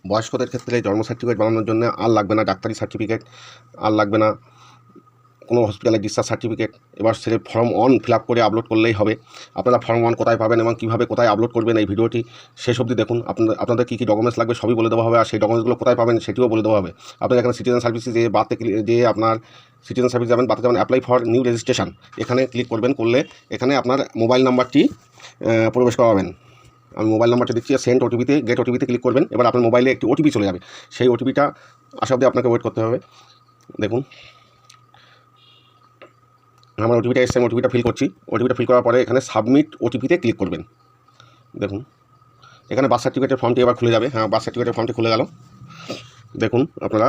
বয়স্কদের ক্ষেত্রে জন্ম সার্টিফিকেট বানানোর জন্য আর লাগবে না ডাক্তারি সার্টিফিকেট, আর লাগবে না কোনো হসপিটালের ডিসচার্জ সার্টিফিকেট। এবার সে ফর্ম 1 ফিল আপ করে আপলোড করলেই হবে। আপনারা ফর্ম 1 কোথায় পাবেন এবং কীভাবে কোথায় আপলোড করবেন এই ভিডিওটি শেষ অবধি দেখুন। আপনাদের কী কী ডকুমেন্টস লাগবে সবই বলে দেওয়া হবে, আর সেই ডকুমেন্টসগুলো কোথায় পাবেন সেটিও বলে দেওয়া হবে। আপনারা এখানে সিটিজেন সার্ভিসে যে আপনার সিটিজেন সার্ভিস যাবেন, বাতে যাবেন অ্যাপ্লাই ফর নিউ রেজিস্ট্রেশন, এখানে ক্লিক করবেন। করলে এখানে আপনার মোবাইল নাম্বারটি প্রবেশ করাবেন। আমি মোবাইল নাম্বারটা দিচ্ছি, সেন্ড ওটিপিতে গেট ওটিপিতে ক্লিক করবেন। এবার আপনার মোবাইলে একটি ওটিপি চলে যাবে, সেই ওটিপিটা আসা অবধি আপনাকে ওয়েট করতে হবে। দেখুন আমার ওটিপিটা এসছে, আমি ওটিপিটা ফিল করছি। ওটিপিটা ফিল করার পরে এখানে সাবমিট ওটিপিতে ক্লিক করবেন। দেখুন এখানে বার্থ সার্টিফিকেটের ফর্মটি এবার খুলে যাবে। হ্যাঁ, বার্থ সার্টিফিকেটের ফর্মটি খুলে গেল। দেখুন আপনারা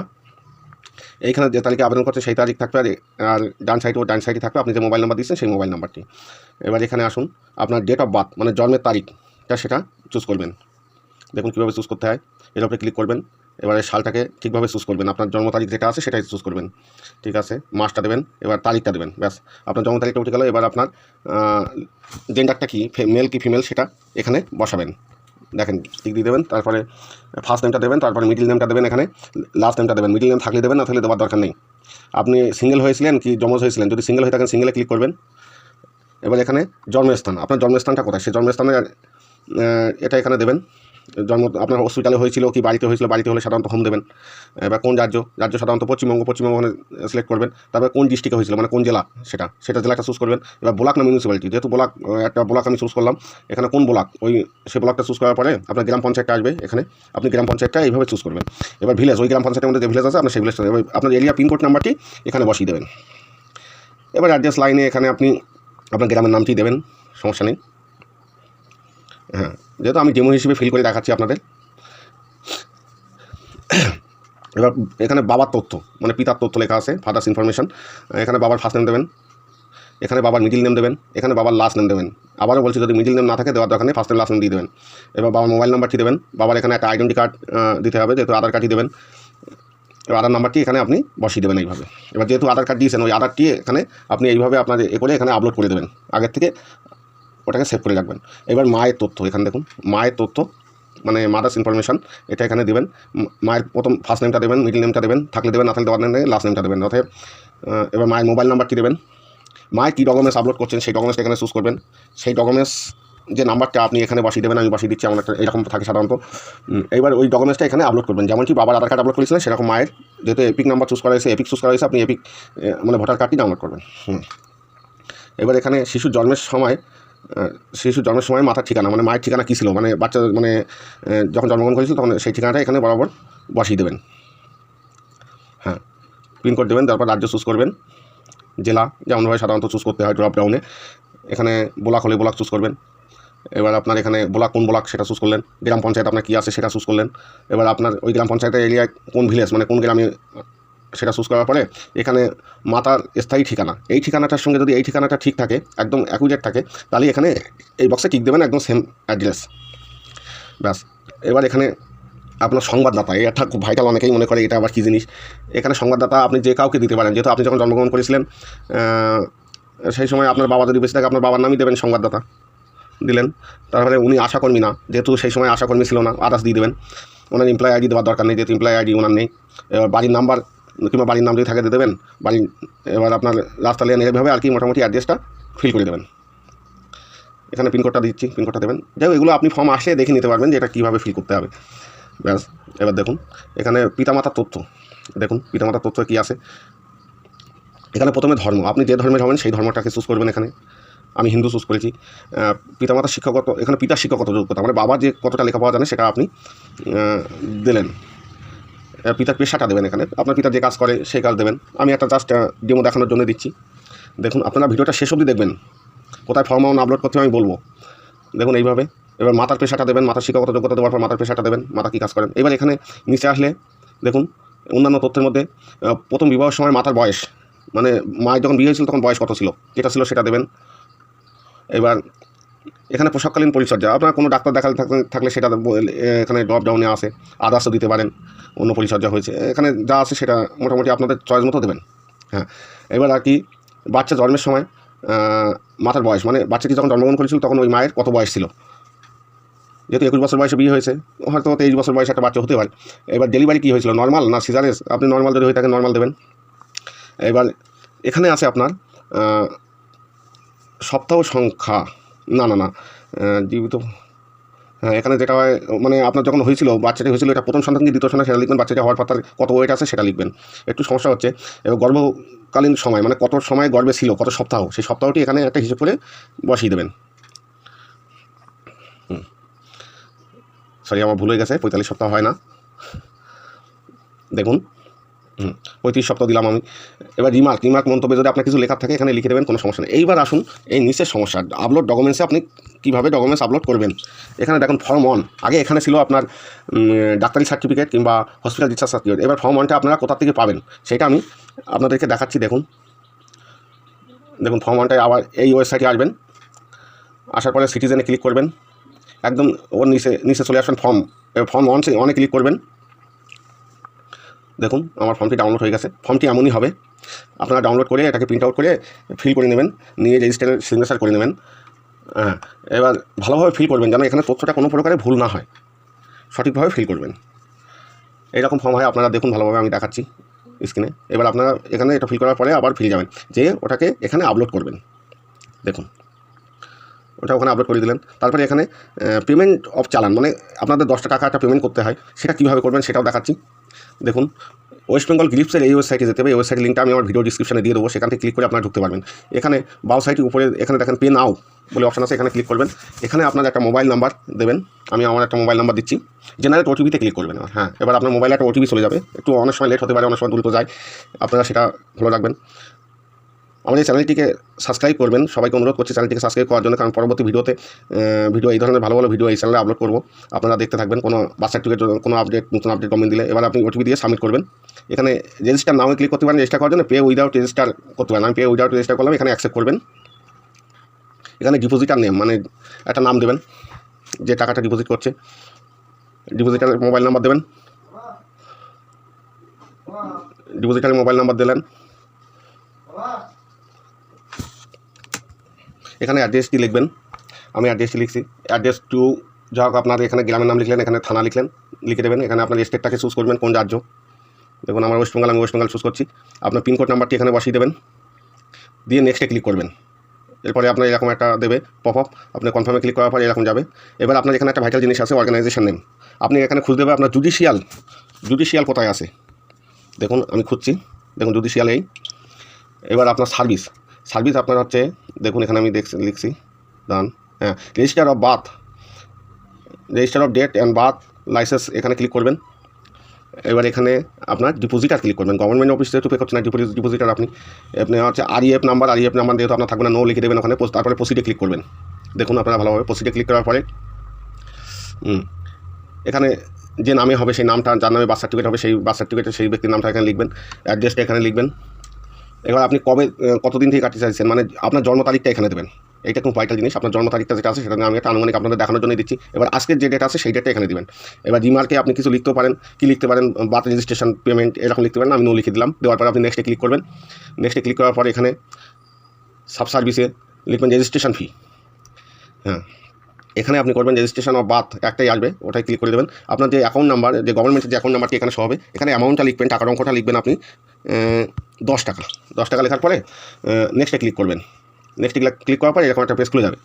এইখানে যে তারিখে আবেদন করছে সেই তারিখ থাকবে, আর ডান সাইডে থাকবে আপনি যে মোবাইল নাম্বার দিচ্ছেন সেই মোবাইল নাম্বারটি। এবার এখানে আসুন, আপনার ডেট অফ বার্থ মানে জন্মের তারিখটা সেটা চুজ করবেন। দেখুন কীভাবে চুজ করতে হয়, এর উপরে ক্লিক করবেন। এবারে সালটাকে ঠিকভাবে চুজ করবেন, আপনার জন্ম তারিখ যেটা আছে সেটাই চুজ করবেন। ঠিক আছে, মাসটা দেবেন, এবার তারিখটা দেবেন, ব্যাস আপনার জন্ম তারিখটা উঠে গেল। এবার আপনার জেন্ডারটা কি, মেল কি ফিমেল সেটা এখানে বসাবেন। দেখেন টিক দিয়ে দেবেন, তারপরে ফার্স্ট নেমটা দেবেন, তারপরে মিডিল নেমটা দেবেন, এখানে লাস্ট নেমটা দেবেন। মিডিল নেম থাকলে দেবেন, না থাকলে দেওয়ার দরকার নেই। আপনি সিঙ্গেল হয়েছিলেন কি যমজ হয়েছিলেন, যদি সিঙ্গেল হয়ে থাকেন সিঙ্গেলে ক্লিক করবেন। এবার এখানে জন্মস্থান, আপনার জন্মস্থানটা কোথায় সেই জন্মস্থানে এটা এখানে দেবেন। আপনার হসপিটালে হয়েছিল কি বাড়িতে হয়েছিল, বাড়িতে হলে সাধারণত হোম দেবেন। এবার কোন রাজ্য সাধারণত পশ্চিমবঙ্গ সিলেক্ট করবেন। তারপরে কোন ডিস্ট্রিক্টে হয়েছিল মানে কোন জেলা, সেটা জেলাটা চুজ করবেন। এবার ব্লক না মিউনিসিপ্যালিটি, যেহেতু একটা ব্লক আমি চুজ করলাম, এখানে কোন ব্লক সেই ব্লকটা চুজ করার পরে আপনার গ্রাম পঞ্চায়েতটা আসবে। এখানে আপনি গ্রাম পঞ্চায়েতটা এইভাবে চুজ করবেন। এবার ভিলেজ, ওই গ্রাম পঞ্চায়েতের মধ্যে যে ভিলেজ আছে আপনার সেই ভিলেজটা, এবার আপনার এরিয়া পিনকোড নাম্বারটি এখানে বসিয়ে দেবেন। এবার অ্যাড্রেস লাইনে এখানে আপনি আপনার গ্রামের নামটি দেবেন, সমস্যা নেই। হ্যাঁ, যেহেতু আমি ডেমো হিসেবে ফিল করে দেখাচ্ছি আপনাদের। এবার এখানে বাবার তথ্য মানে পিতার তথ্য লেখা আছে, ফাদার্স ইনফরমেশন। এখানে বাবার ফার্স্ট নেম দেবেন, এখানে বাবার মিডিল নেম দেবেন, এখানে বাবার লাস্ট নেম দেবেন। আবারও বলছি, যদি মিডিল নেম না থাকে দেওয়ার দরকার নেই, ফার্স্ট নেম লাস্ট নেম দিয়ে দেবেন। এবার বাবার মোবাইল নাম্বারটি দেবেন। বাবার এখানে একটা আইডেন্টি কার্ড দিতে হবে, যেহেতু আধার কার্ডই দেবেন। এবার আধার নাম্বারটি এখানে আপনি বসিয়ে দেবেন এইভাবে। এবার যেহেতু আধার কার্ড দিয়েছেন, ওই আধারটি এখানে আপনি এইভাবে আপনার করে এখানে আপলোড করে দেবেন, আগের থেকে ওটাকে সেভ করে রাখবেন। এবার মায়ের তথ্য, এখানে দেখুন মায়ের তথ্য মানে মাদার্স ইনফরমেশন, এটা এখানে দেবেন। মায়ের প্রথম ফার্স্ট নেমটা দেবেন, মিডিল নেমটা দেবেন, থাকলে দেবেন, না থাকলে দেওয়ার নেই, লাস্ট নেমটা দেবেন। অতএব এবার মায়ের মোবাইল নাম্বারটি দেবেন। মায়ের কী ডকুমেন্টস আপলোড করছেন সেই ডকুমেন্টসটা এখানে চুজ করবেন। সেই ডকুমেন্টস যে নাম্বারটা আপনি এখানে বসিয়ে দেবেন, আমি বসিয়ে দিচ্ছি, আমার একটা এরকম থাকে সাধারণত। এইবার ওই ডকুমেন্টসটা এখানে আপলোড করবেন, যেমনটি বাবার আধার কার্ড আপলোড করেছিলেন সেরকম মায়ের, যেহেতু এপিক নাম্বার চুজ করা হয়েছে, এপিক চুজ করা হয়েছে, আপনি এপিক মানে ভোটার কার্ডটি ডাউনলোড করবেন। এবার এখানে শিশুর জন্মের সময় মাতার ঠিকানা মানে মায়ের ঠিকানা কী ছিল, মানে বাচ্চা মানে যখন জন্মগ্রহণ করেছিল তখন সেই ঠিকানাটা এখানে বরাবর বসিয়ে দেবেন। হ্যাঁ, পিনকোড দেবেন, তারপর রাজ্য চুজ করবেন, জেলা যেমনভাবে সাধারণত চুজ করতে হয় ড্রপ ডাউনে। এখানে ব্লক হলে ব্লক চুজ করবেন। এবার আপনার এখানে কোন ব্লক সেটা চুজ করলেন। গ্রাম পঞ্চায়েত আপনার কী আছে সেটা চুজ করলেন। এবার আপনার ওই গ্রাম পঞ্চায়েতের এরিয়ায় কোন ভিলেজ মানে কোন গ্রামে সেটা চুজ করার পরে এখানে মাতার স্থায়ী ঠিকানা, এই ঠিকানাটার সঙ্গে যদি এই ঠিকানাটা ঠিক থাকে, একদম অ্যাকুরেট থাকে, তাহলে এখানে এই বক্সে টিক দেবেন, একদম সেম অ্যাড্রেস, ব্যাস। এবার এখানে আপনার সংবাদদাতা, এটা খুব ভাইটাল, অনেকেই মনে করে এটা আবার কী জিনিস। এখানে সংবাদদাতা আপনি যে কাউকে দিতে পারেন, যেহেতু আপনি যখন জন্মগ্রহণ করেছিলেন সেই সময় আপনার বাবা যদি বেঁচে থাকে আপনার বাবার নামই দেবেন সংবাদদাতা, দিলেন। তারপরে উনি আশাকর্মী না, যেহেতু সেই সময় আশাকর্মী ছিল না, আদার্স দিয়ে দেবেন। ওনার এমপ্লয় আইডি দেওয়ার দরকার নেই, যেহেতু এমপ্লয় আইডি ওনার নেই। এবার বাড়ির নাম্বার কিংবা বাড়ির নাম যদি থাকে দিয়ে দেবেন বাড়ির। এবার আপনার রাস্তা লিয়ে এইভাবে আর কি মোটামুটি অ্যাড্রেসটা ফিল করে দেবেন। এখানে পিনকোডটা দিচ্ছি, পিনকোডটা দেবেন। যাই হোক, এগুলো আপনি ফর্ম আসলে দেখে নিতে পারবেন যে এটা কীভাবে ফিল করতে হবে, ব্যাস। এবার দেখুন এখানে পিতামাতার তথ্য, দেখুন পিতামাতার তথ্য কী আছে। এখানে প্রথমে ধর্ম, আপনি যে ধর্মের হবেন সেই ধর্মটাকে চুজ করবেন। এখানে আমি হিন্দু চুজ করেছি। পিতামাতার শিক্ষকতা, এখানে পিতার শিক্ষকতা যোগ্যতা মানে বাবা যে কতটা লেখাপড়া জানে সেটা আপনি দিলেন। পিতার পেশাটা দেবেন, এখানে আপনার পিতা যে কাজ করে সেই কাজ দেবেন। আমি একটা জাস্ট ডেমো দেখানোর জন্য দিচ্ছি। দেখুন আপনারা ভিডিওটা শেষ অবধি দেখবেন, কোথায় ফর্ম আপলোড করতে আমি বলবো। দেখুন এইভাবে। এবার মাতার পেশাটা দেবেন, মাতার শিক্ষকতা যোগ্যতা দেওয়ার পর মাতার পেশাটা দেবেন, মাতা কী কাজ করেন। এবার এখানে নিচে আসলে দেখুন অন্যান্য তথ্যের মধ্যে প্রথম বিবাহের সময় মাতার বয়স মানে মায়ের যখন বিয়ে হয়েছিল তখন বয়স কত ছিল, যেটা ছিল সেটা দেবেন। এবার এখানে প্রসবকালীন পরিচর্যা, আপনার কোনো ডাক্তার দেখালে থাকলে সেটা এখানে ড্রপ ডাউনে আসে, আদার্সও দিতে পারেন, অন্য পরিচর্যা হয়েছে, এখানে যা আছে সেটা মোটামুটি আপনাদের চয়েস মতো দেবেন। হ্যাঁ, এবার আর কি বাচ্চা জন্মের সময় মাতার বয়স মানে বাচ্চাটি যখন জন্মগ্রহণ করেছিল তখন ওই মায়ের কত বয়স ছিল, যেহেতু 21 বছর বয়সে বিয়ে হয়েছে, হয়তো 23 বছর বয়সে একটা বাচ্চা হতে পারে। এবার ডেলিভারি কী হয়েছিল, নর্মাল না সিজারেস? আপনি নর্মাল যদি হয়ে থাকে নর্মাল দেবেন। এবার এখানে আছে আপনার সপ্তাহ সংখ্যা, না জীবিত, হ্যাঁ এখানে যেটা হয় মানে আপনার যখন হয়েছিল বাচ্চাটা হয়েছিল, এটা প্রথম সন্তান কি দ্বিতীয় সন্তান সেটা লিখবেন, বাচ্চাটা হওয়ার পর তার কত ওয়েট আছে সেটা লিখবেন। একটু সমস্যা হচ্ছে। এবার গর্ভকালীন সময় মানে কত সময় গর্ভে ছিল, কত সপ্তাহ, সেই সপ্তাহটি এখানে একটা হিসেব করে বসিয়ে দেবেন। সরি আমার ভুল হয়ে গেছে, 45 সপ্তাহ হয় না, দেখুন 35 সপ্তাহ দিলাম আমি। এবার রিমার্ক মন্তব্যে যদি আপনার কিছু লেখা থাকে এখানে লিখে দেবেন, কোনো সমস্যা নেই। এইবার আসুন এই নিচের সমস্যা, আপলোড ডকুমেন্টসে আপনি কীভাবে ডকুমেন্টস আপলোড করবেন। এখানে দেখুন ফর্ম 1, আগে এখানে ছিল আপনার ডাক্তারি সার্টিফিকেট কিংবা হসপিটাল ডিসচার্জ সার্টিফিকেট। এবার ফর্ম 1টা আপনারা কোথা থেকে পাবেন সেটা আমি আপনাদেরকে দেখাচ্ছি। দেখুন ফর্ম 1টায় আবার এই ওয়েবসাইটে আসবেন, আসার পরে সিটিজেনে ক্লিক করবেন, একদম ওর নিচে চলে আসবেন ফর্ম 1 ক্লিক করবেন। দেখুন আমার ফর্মটি ডাউনলোড হয়ে গেছে। ফর্মটি এমনই হবে, আপনারা ডাউনলোড করে এটাকে প্রিন্ট আউট করে ফিল করে নেবেন, নিয়ে রেজিস্টারের সিগনেচার করে নেবেন। হ্যাঁ, এবার ভালোভাবে ফিল করবেন যেন এখানে তথ্যটা কোনো প্রকারে ভুল না হয়, সঠিকভাবে ফিল করবেন। এইরকম ফর্ম হয়, আপনারা দেখুন ভালোভাবে, আমি দেখাচ্ছি স্ক্রিনে। এবার আপনারা এখানে এটা ফিল করার পরে আবার ফিরে যাবেন, যে ওটাকে এখানে আপলোড করবেন। দেখুন ওটা ওখানে আপলোড করে দিলেন। তারপরে এখানে পেমেন্ট অফ চালান, মানে আপনাদের 10 টাকা একটা পেমেন্ট করতে হয়, সেটা কীভাবে করবেন সেটাও দেখাচ্ছি। দেখুন ওয়েস্ট বেঙ্গল গ্রিপসের এই ওয়েবসাইটে যেতে হবে। এই ওয়েবসাইটের লিঙ্কটা আমি আমার ভিডিও ডিসক্রিপশনে দিয়ে দেবো, সেখান থেকে ক্লিক করে আপনারা ঢুকতে পারবেন। এখানে বাও সাইটের উপরে এখানে দেখেন পে নাও বলে অপশন আছে, এখানে ক্লিক করবেন। এখানে আপনার একটা মোবাইল নাম্বার দেবেন, আমি আমার একটা মোবাইল নাম্বার দিচ্ছি। জেনারেট ওটিপিতে ক্লিক করবেন। হ্যাঁ, এবার আপনার মোবাইলে একটা ওটিপি চলে যাবে, একটু অনেক সময় লেট হতে পারে, অনেক সময় দ্রুত যায়, আপনারা সেটা ভালো রাখবেন। আমাদের চ্যানেলটিকে সাবস্ক্রাইব করবেন, সবাইকে অনুরোধ করছি চ্যানেলটিকে সাবস্ক্রাইব করার জন্য, কারণ পরবর্তী ভিডিওতে এই ধরনের ভালো ভালো ভিডিও এই চ্যানেলে আপলোড করবো, আপনারা দেখতে থাকবেন। কোনো বার্থ সার্টিফিকেট কোনো নতুন আপডেট গভর্নমেন্ট দিলে এবার আপনি ওটিপি দিয়ে সাবমিট করবেন। এখানে রেজিস্টার নামে ক্লিক করতে পারেন, রেজিস্টার করার জন্য পে উইদাউট রেজিস্টার করতে পারেন। আমি পে উইদাউট রেজিস্টার করলাম, এখানে অ্যাকসেপ্ট করবেন। এখানে ডিপোজিটার নেম, মানে একটা নাম দেবেন যে টাকাটা ডিপোজিট করছে, ডিপোজিটারের মোবাইল নাম্বার দেবেন, ডিপোজিটারের মোবাইল নাম্বার দিলেন। এখানে অ্যাড্রেসটি লিখবেন, আমি অ্যাড্রেসটি লিখছি। অ্যাড্রেস টু যা হোক, আপনার এখানে গ্রামের নাম লিখলেন, এখানে থানা লিখলেন, লিখে দেবেন। এখানে আপনার স্টেটটাকে চুজ করবেন, কোন রাজ্য। দেখুন আমার ওয়েস্ট বেঙ্গল, আমি ওয়েস্ট বেঙ্গল চুজ করছি। আপনার পিনকোড নাম্বারটি এখানে বসিয়ে দেবেন, দিয়ে নেক্সটে ক্লিক করবেন। এরপরে আপনার এরকম একটা দেবে পপ আপ, আপনি কনফার্মে ক্লিক করার পরে এরকম যাবে। এবার আপনার এখানে একটা ভাইটাল জিনিস আছে, অর্গানাইজেশন নেম। আপনি এখানে খুঁজে দেবে আপনার জুডিশিয়াল কোথায় আছে, দেখুন আমি খুঁজছি, দেখুন জুডিশিয়াল এই। এবার আপনার সার্ভিস আপনার হচ্ছে, দেখুন এখানে আমি লিখছি ডান। হ্যাঁ, register of date and birth license, এখানে ক্লিক করবেন। এবার এখানে আপনার ডিপোজিটার ক্লিক করবেন, গভর্নমেন্ট অফিস যেহেতু পে করছে না, ডিপোজিটার আপনি হচ্ছে আরইএফ নাম্বার যেহেতু আপনার থাকবে না, নো লিখে দেবেন ওখানে। তারপরে প্রসিডে ক্লিক করবেন। দেখুন আপনারা ভালোভাবে প্রসিডে ক্লিক করার পরে এখানে যে নামে হবে সেই নামটা, যার নামে বার্থ সার্টিফিকেট হবে সেই বার্থ সার্টিফিকেটের সেই ব্যক্তির নামটা এখানে লিখবেন, অ্যাড্রেসটা এখানে লিখবেন। এবার আপনি কতদিন থেকে কাটতে চাইছেন, মানে আপনার জন্ম তারিখটা এখানে দেবেন। এইটা খুব ভাইটাল জিনিস, আপনার জন্ম তারিখটা যেটা আছে সেটা আমি একটা আনুমানিক আপনাদের দেখানোর জন্য দিচ্ছি। এবার আজকের যে ডেট আছে সেই ডেটটা এখানে দিবেন। এবার রিমার্কে আপনি কিছু লিখতেও পারেন, লিখতে পারেন বার্থ রেজিস্ট্রেশন পেমেন্ট এরকম লিখতে পারেন, আমি নো লিখে দিলাম। দেওয়ার পরে আপনি নেক্সটে ক্লিক করবেন। নেক্সটে ক্লিক করার পরে এখানে সাব সার্ভিসে লিখবেন রেজিস্ট্রেশন ফি। হ্যাঁ, এখানে আপনি করবেন রেজিস্ট্রেশন অফ বার্থ, একটাই আসবে, ওটাই ক্লিক করে দেবেন। আপনার যে অ্যাকাউন্ট নাম্বার, যে গভর্নমেন্টের যে অ্যাকাউন্ট নাম্বারটি এখানে সহ হবে, এখানে অ্যামাউন্টটা লিখবেন, টাকার অঙ্কটা লিখবেন আপনি 10 টাকা লেখার পরে নেক্সটে ক্লিক করবেন। নেক্সটে ক্লিক করার পরে এরকম একটা পেজ খুলে যাবে।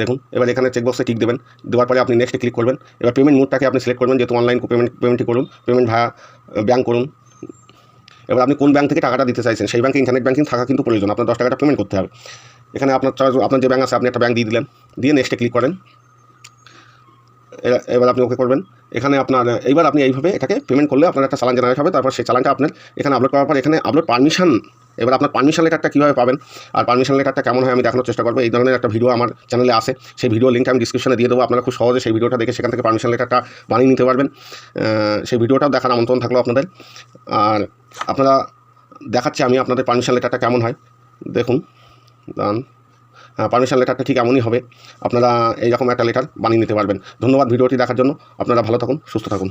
দেখুন এবার এখানে চেকবক্সে টিক দেবেন, দেওয়ার পরে আপনি নেক্সটে ক্লিক করবেন। এবার পেমেন্ট মোডটাকে আপনি সিলেক্ট করবেন, যেহেতু অনলাইন পেমেন্টই করুন, পেমেন্ট ভায়া ব্যাঙ্ক করুন। এবার আপনি কোন ব্যাঙ্ক থেকে টাকাটা দিতে চাইছেন সেই ব্যাঙ্কে ইন্টারনেট ব্যাঙ্কিং থাকা কিন্তু প্রয়োজন, আপনার 10 টাকাটা পেমেন্ট করতে হবে। এখানে আপনার যে ব্যাঙ্ক আছে আপনি একটা ব্যাঙ্ক দিয়ে দিলেন, দিয়ে নেক্সটে ক্লিক করেন। এবার আপনি ওকে করবেন। এখানে এইবার আপনি এইভাবে এটাকে পেমেন্ট করলে আপনার একটা চালান জেনারেট হবে। তারপর সেই চালানটা আপনার এখানে আপলোড করার পর এখানে আপলোড পারমিশন, এবার আপনার পারমিশন লেটারটা কীভাবে পাবেন আর পারমিশন লেটারটা কেমন হয় আমি দেখানোর চেষ্টা করবো। এই ধরনের একটা ভিডিও আমার চ্যানেলে আছে, সেই ভিডিও লিঙ্কটা আমি ডিসক্রিপশনে দিয়ে দেবো, আপনারা খুব সহজে সেই ভিডিওটা দেখে সেখান থেকে পারমিশন লেটারটা বানিয়ে নিতে পারবেন। সেই ভিডিওটাও দেখার আমন্ত্রণ থাকলো আপনাদের। আর আপনারা দেখাচ্ছি আমি আপনাদের পারমিশন লেটারটা কেমন হয়, দেখুন পারমিশন লেটারটা ঠিক এমনই হবে, আপনারা এইরকম একটা লেটার বানিয়ে নিতে পারবেন। ধন্যবাদ ভিডিওটি দেখার জন্য, আপনারা ভালো থাকুন, সুস্থ থাকুন।